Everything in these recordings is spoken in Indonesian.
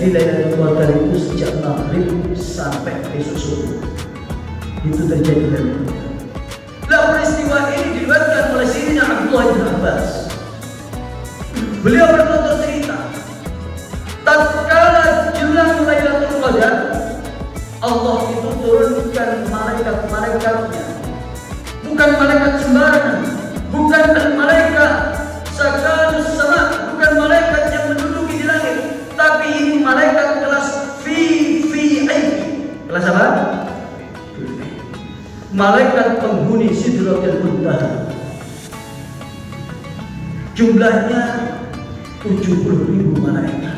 di Lailatul Qadar itu sejak maghrib sampai besok subuh. Itu terjadi Lailatul Qadar. Lah peristiwa ini diriwayatkan oleh Sayyidina Abdullah bin Abbas. Beliau berkata cerita, tatkala jelang Lailatul Qadar, Allah itu turunkan malaikat-malaikatnya. Bukan malaikat sembarangan, bukan malaikat sakanus sama, bukan malaikat yang menduduki di langit, tapi ini malaikat kelas VVIP. Kelas apa? Malaikat penghuni Sidratul Muntaha. Jumlahnya 70.000 malaikat.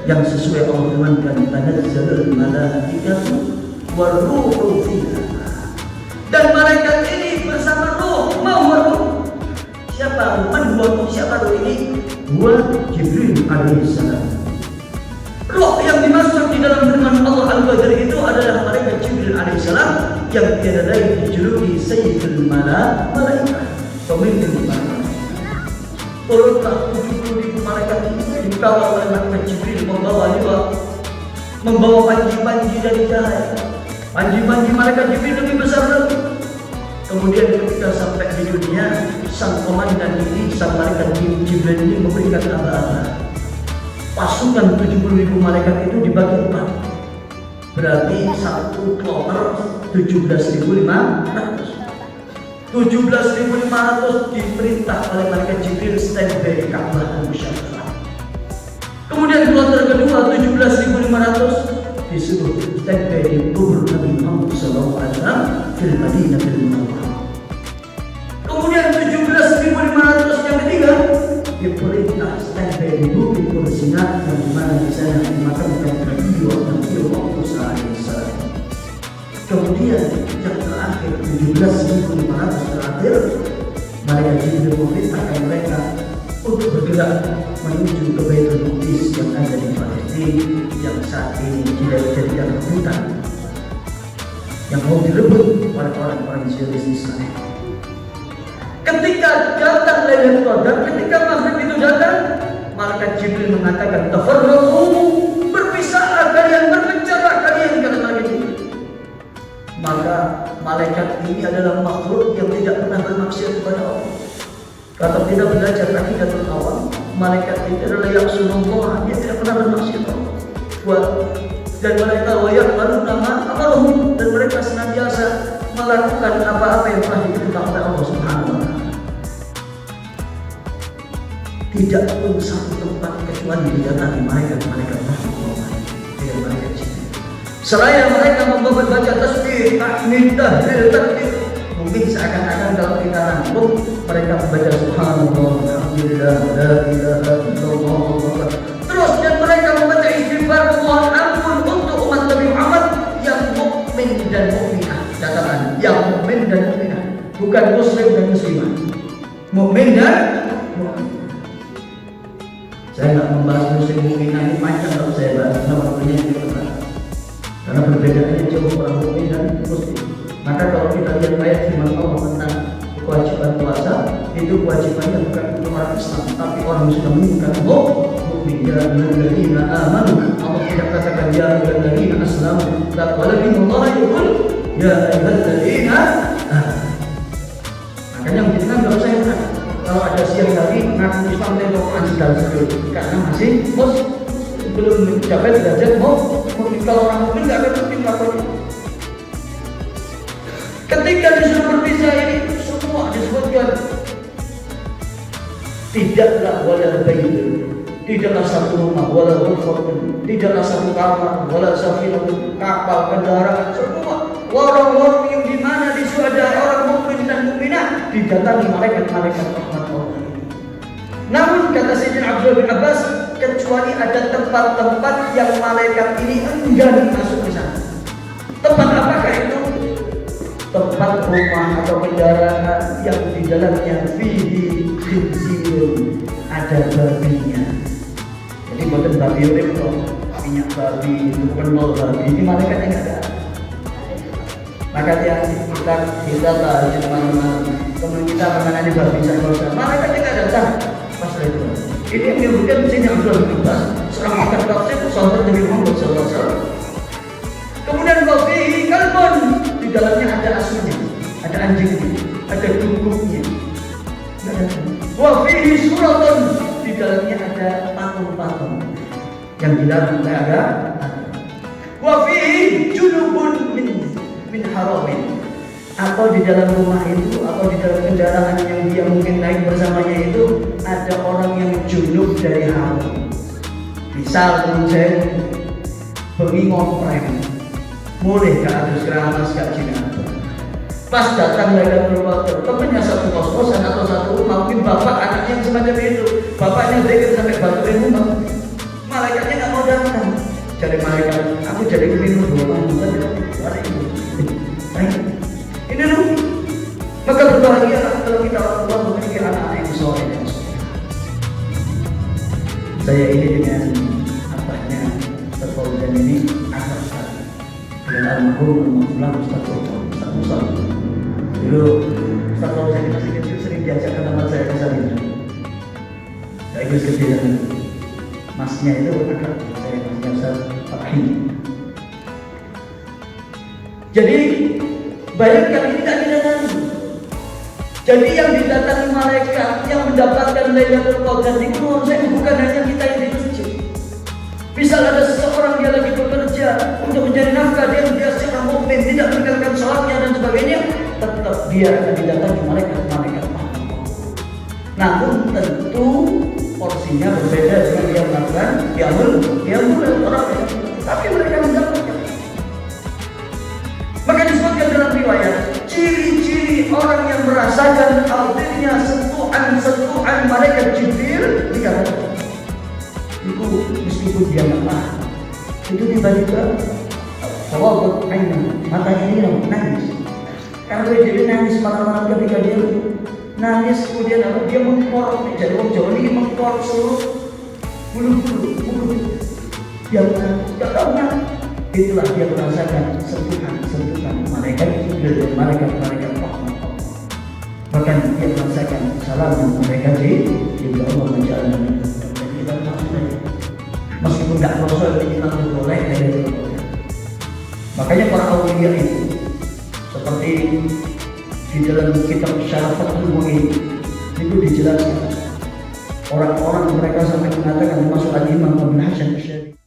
Yang sesuai Allah firmankan, tanazzalul malaikatu waruhu fiha. Dan malaikat ini bersama roh, mau roh. Siapa roh ini? Huwa Jibril alaihissalam. Roh yang dimaksud di dalam firman Allah Al-Qadar itu adalah malaikat Jibril alaihissalam yang tiada lain dijuluki Sayyidul Malaikat, pemimpin malaikat. Turunlah 70.000 malaikat ini dikawal oleh malaikat Jibril membawa panji-panji dari cahaya. Panji-panji malaikat Jibril lebih besar lagi. Kemudian ketika sampai di dunia, sang komandan ini, sang malaikat Jibril ini memberikan aba-aba. Pasukan 70.000 malaikat itu dibagi 4. Berarti satu kloter 17.500. 17.500 diperintah oleh malaikat Jibril standby di Ka'bah Al-Musyaffah. Kemudian kloter kedua 17.500 disuruh standby di kubur Nabi Muhammad SAW di Madinatul Munawwarah. Kemudian 17.500 yang ketiga diperintah standby di Bukit Kursinah, yang dimana di sana dimakamkan Nabi Muhammad SAW. Kemudian yang terakhir 17.500 terakhir, malaikat Jibril memerintahkan mereka untuk bergerak menuju ke Baitul Maqdis yang ada di Palestina, yang saat ini tidak dijadikan rebutan, yang mau direbut oleh orang-orang Zionis Israel. Ketika datang Lailatul Qadar, ketika maghrib itu datang, malaikat Jibril mengatakan, tafarraqu, berpisahlah kalian, berpencarlah kalian, kata malaikat Jibril. Maka malaikat ini adalah makhluk yang tidak pernah bermaksiat kepada Allah. Kalau tidak belajar akidatul awam, malaikat ini adalah yang sunullah, dia tidak pernah bermaksiat Allah. Dan mereka wayak baru nama amalahum, dan mereka senantiasa melakukan apa-apa yang telah diperintahkan oleh Allah Subhanahu wa Ta'ala. Tidak pun satu tempat kecuali didatangi malaikat-malaikat Allah. Tidak malaikat Jibril. Seraya mereka membaca tasbih, tahmid, tahlil, takbir. Mungkin seakan-akan kalau kita rangkum, mereka membaca subhanallah, alhamdulillah, la ilaha illallah. Terus dan mereka membaca istighfar, mohon ampun untuk umat Nabi Muhammad yang mukmin dan mukminah. Catatan, yang mukmin dan mukminah, bukan muslim dan muslimah. Mukmin dan mukminah. Saya nggak membahas muslim mukminah, ini panjang kalau saya bahas, waktunya ini tepat. Karena perbedaannya jauh orang mukmin dan muslim. Maka kalau kita lihat ayat firman Allah tentang kewajiban puasa, itu kewajibannya bukan untuk orang Islam, tapi orang yang sudah meninggal mukmin. Ya ayyuhalladzina amanu, Allah tidak katakan ya ayyuhalladzina aslamu, walakin Allah yaqul ya ayyuhalladzina amanu. Makanya kita nggak usah heran kalau ada siang hari ngaku Islam dan Quran sedang sebelum, karena masih belum mencapai derajat mukmin. Kalau orang mukmin nggak akan mungkin melakukan. Ketika disuruh berpisah ini, semua disebutkan tidaklah wala bait, tidaklah satu rumah, wala ghurfatun, tidaklah satu kamar, wala safinatun, kapal, kendaraan, semua warung-warung yang di mana di situ ada orang mukmin dan mukminah didatangi malaikat-malaikat rahmat Allah. Namun kata Sayyidina Abdullah bin Abbas, kecuali ada tempat-tempat yang malaikat ini enggan masuk ke sana. Tempat apakah itu? Tempat rumah atau kendaraan yang di dalamnya fihi khinzirun, ada babinya. Jadi bukan babi itu minyak babi, itu bukan nol babi, ini malaikatnya nggak ada. Maka kita tahu malam-malam, kemudian kita mengenai babi saya malaikatnya nggak datang pas itu. Ini yang menyebutkan di sini Abdullah bin Abbas, seorang pakar tafsir sahabat Nabi Muhammad SAW. Kemudian wafihi kalbun, di dalamnya ada asuhnya, ada anjingnya, ada dugupnya. Wafihi suratun, di dalamnya ada patung-patung. Yang di dalamnya ada wafihi junubun min haramin, atau di dalam rumah itu, atau di dalam kendaraan yang dia mungkin naik bersamanya itu ada orang yang junub dari haram. Misal kemudian bengi ngoprek, mulai ke atas keramas ke Cina. Pas datang Lailatul Qadar, temennya satu kos-kosan atau satu rumah, mungkin bapak anaknya yang semacam itu, bapaknya dekat sampai batuin rumah, malaikatnya nggak mau datang. Jadi malaikat, aku jadi minum dua bulan, hari ini. Ini dulu. Maka berbahagia kalau kita orang tua memiliki anak-anak yang soleh dan soleh. Saya ini dengan abahnya Ustaz Fauzan ini akrab sekali. Dengan almarhum Maulana Ustaz Fauzan. Dulu Ustaz Fauzan masih kecil sering diajakkan nama saya ke sana. Saya ikut kecil dengan masnya itu akrab. Saya masnya Ustaz Fatih. Jadi bayangkan ini tak didatangi. Jadi yang didatangi malaikat yang mendapatkan Lailatul Qadar di menurut saya bukan hanya kita yang di masjid. Misal ada seseorang dia lagi bekerja untuk mencari nafkah, dia seorang mukmin, tidak meninggalkan sholatnya dan sebagainya, tetap dia akan didatangi malaikat. Namun tentu porsinya berbeda dengan dia melakukan qiyamul orang, tapi mereka mendapatkan. Maka disebutkan dalam riwayat, ciri-ciri orang yang merasakan hadirnya sentuhan malaikat Jibril dikatakan, itu meskipun dia nggak paham, itu tiba-tiba sawabut aina, matanya ini nangis. Karena dia nangis malam-malam ketika dia nangis, kemudian dia mengkorok, jadi orang Jawa ini mengkorok seluruh bulu yang nggak tahu kan. Itulah dia merasakan sentuhan malaikat Jibril dan malaikat rahmat. Bahkan dia merasakan salam malaikat Jibril. Allah menjalani dan kita maksudnya meskipun tidak merasa kita boleh dari itu. Makanya para awliya itu seperti di dalam kitab Syarafatul Mu'in itu dijelaskan orang-orang mereka sampai mengatakan termasuk Imam Ibnu Hasan Asy'ari.